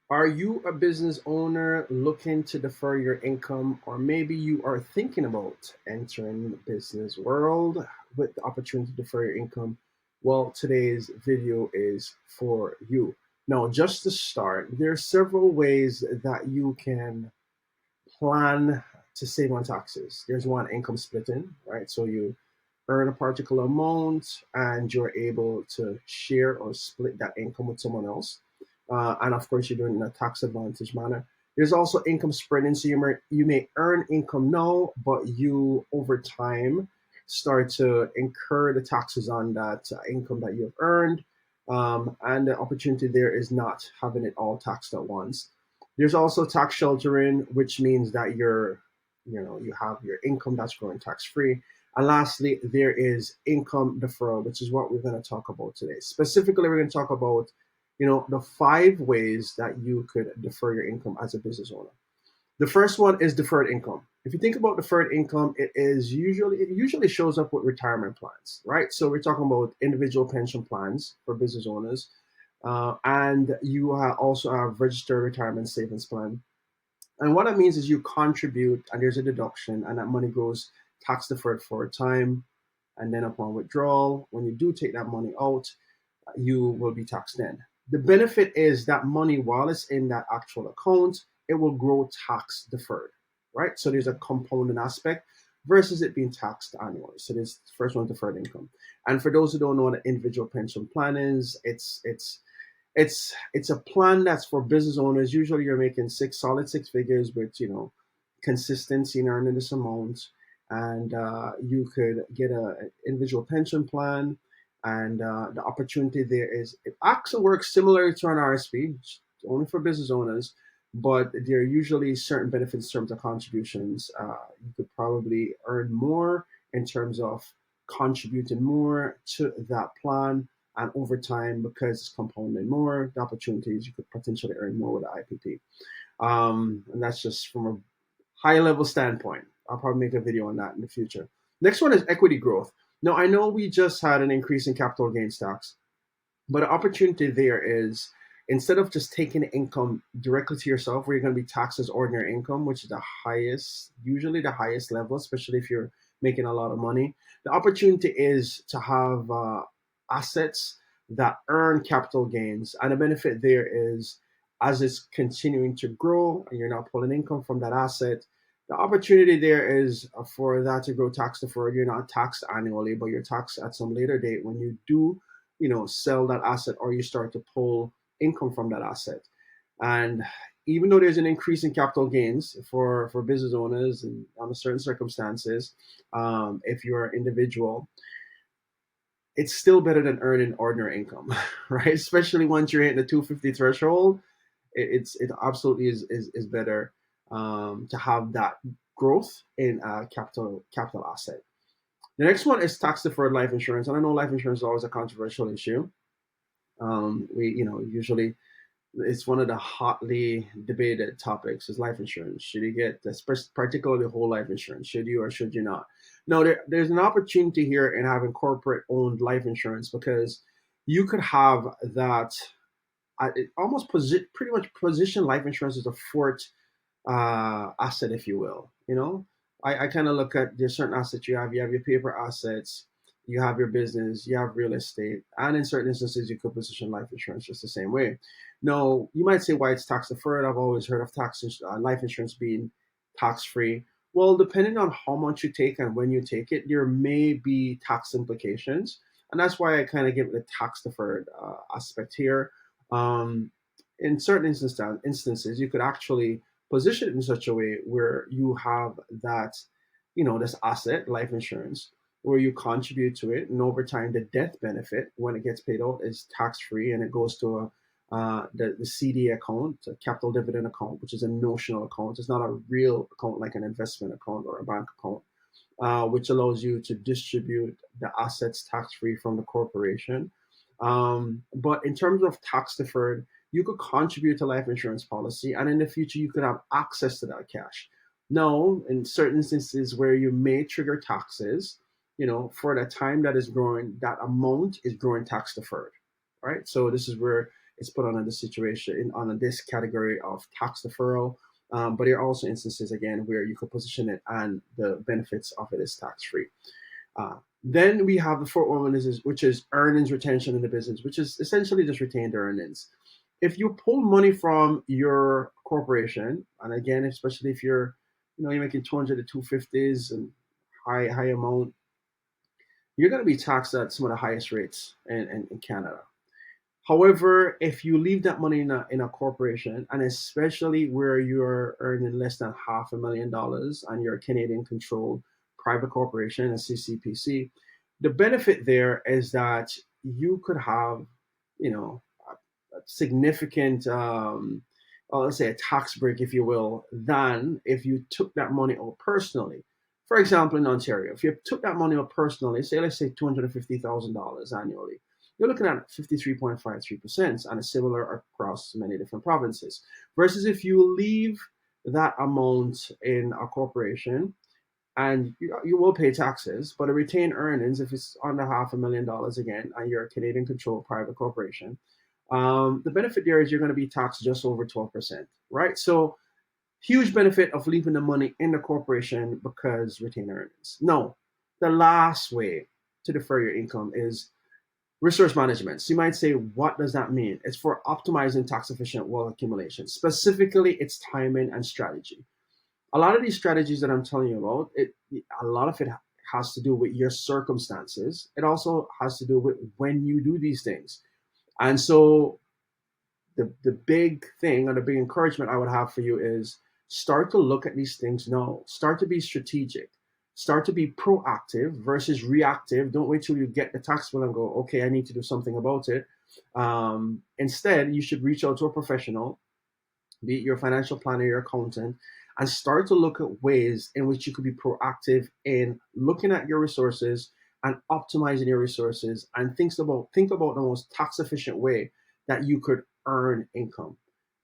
Are you a business owner looking to defer your income, or maybe you are thinking about entering the business world with the opportunity to defer your income? Well, today's video is for you. Now, just to start, there are several ways that you can plan to save on taxes. There's one, income splitting, right? So you earn a particular amount and you're able to share or split that income with someone else. And of course, you're doing it in a tax advantage manner. There's also income spreading. So you may earn income now, but you over time start to incur the taxes on that income that you've earned. And the opportunity there is not having it all taxed at once. There's also tax sheltering, which means that you have your income that's growing tax free. And lastly, there is income deferral, which is what we're going to talk about today. Specifically, we're going to talk about, the 5 ways that you could defer your income as a business owner. The first one is deferred income. If you think about deferred income, it usually shows up with retirement plans, right? So we're talking about individual pension plans for business owners, and you also have registered retirement savings plan. And what that means is you contribute, and there's a deduction, and that money goes tax deferred for a time. And then upon withdrawal, when you do take that money out, you will be taxed then. The benefit is that money, while it's in that actual account, it will grow tax deferred, right? So there's a component aspect versus it being taxed annually. So this first one, deferred income. And for those who don't know what an individual pension plan is, it's a plan that's for business owners. Usually, you're making solid six figures with consistency in earning this amount, and you could get an individual pension plan. And the opportunity there is it actually works similar to an RSP, only for business owners, but there are usually certain benefits in terms of contributions. You could probably earn more in terms of contributing more to that plan, and over time, because it's compounding more, the opportunities you could potentially earn more with the IPP. And that's just from a high level standpoint. I'll probably make a video on that in the future. Next one is equity growth. Now, I know we just had an increase in capital gains tax, but the opportunity there is, instead of just taking income directly to yourself, where you're going to be taxed as ordinary income, which is the highest, usually the highest level, especially if you're making a lot of money. The opportunity is to have assets that earn capital gains. And the benefit there is, as it's continuing to grow and you're not pulling income from that asset, the opportunity there is for that to grow tax deferred. You're not taxed annually, but you're taxed at some later date when you do sell that asset or you start to pull income from that asset. And even though there's an increase in capital gains for business owners and under certain circumstances, if you're an individual, it's still better than earning ordinary income, right? Especially once you're hitting the 250 threshold, it absolutely is better to have that growth in a capital asset. The next one is tax deferred life insurance, and I know life insurance is always a controversial issue. We usually it's one of the hotly debated topics is life insurance. Should you get this, particularly whole life insurance? Should you or should you not? No, there's an opportunity here in having corporate owned life insurance, because you could have that. It almost pretty much position life insurance as a fourth asset, if you will. I kind of look at, there's certain assets you have. You have your paper assets, you have your business, you have real estate, and in certain instances, you could position life insurance just the same way. Now, you might say why it's tax deferred. I've always heard of life insurance being tax free. Well, depending on how much you take and when you take it, there may be tax implications, and that's why I kind of give it the tax deferred aspect here. Um, in certain instances, you could actually position it in such a way where you have that, this asset, life insurance, where you contribute to it, and over time, the death benefit when it gets paid out is tax free, and it goes to the CD account, a capital dividend account, which is a notional account. It's not a real account like an investment account or a bank account, which allows you to distribute the assets tax free from the corporation. But in terms of tax deferred, you could contribute to life insurance policy, and in the future, you could have access to that cash. Now, in certain instances where you may trigger taxes, for the time that is growing, that amount is growing tax deferred, right? So this is where it's put under the situation on this category of tax deferral. But there are also instances again where you could position it and the benefits of it is tax free. Then we have the fourth one, which is earnings retention in the business, which is essentially just retained earnings. If you pull money from your corporation, and again, especially if you're making 200 to 250s and high amount, you're going to be taxed at some of the highest rates in Canada. However, if you leave that money in a corporation, and especially where you're earning less than $500,000 and you're a Canadian controlled private corporation, a CCPC, the benefit there is that you could have, you know, a significant, let's say a tax break, if you will, than if you took that money out personally. For example, in Ontario, if you took that money out personally, let's say $250,000 annually, you're looking at 53.53%, and it's similar across many different provinces. Versus if you leave that amount in a corporation, and you will pay taxes, but a retained earnings, if it's under $500,000 again, and you're a Canadian controlled private corporation, the benefit there is you're going to be taxed just over 12%, right? So huge benefit of leaving the money in the corporation because retained earnings. No, the last way to defer your income is resource management. So you might say, what does that mean? It's for optimizing tax efficient wealth accumulation. Specifically, it's timing and strategy. A lot of these strategies that I'm telling you about, a lot of it has to do with your circumstances. It also has to do with when you do these things. And so the big thing or the big encouragement I would have for you is start to look at these things now. Start to be strategic. Start to be proactive versus reactive. Don't wait till you get the tax bill and go, okay, I need to do something about it. Instead, you should reach out to a professional, be it your financial planner, your accountant, and start to look at ways in which you could be proactive in looking at your resources and optimizing your resources, and think about the most tax efficient way that you could earn income.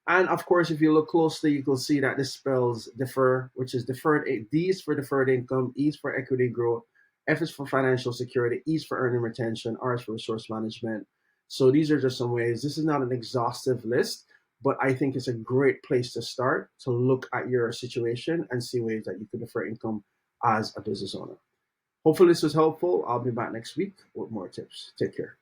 And of course, if you look closely, you will see that this spells defer, which is deferred. D is for deferred income, E is for equity growth, F is for financial security, E is for earning retention, R is for resource management. So these are just some ways. This is not an exhaustive list, but I think it's a great place to start to look at your situation and see ways that you can defer income as a business owner. Hopefully, this was helpful. I'll be back next week with more tips. Take care.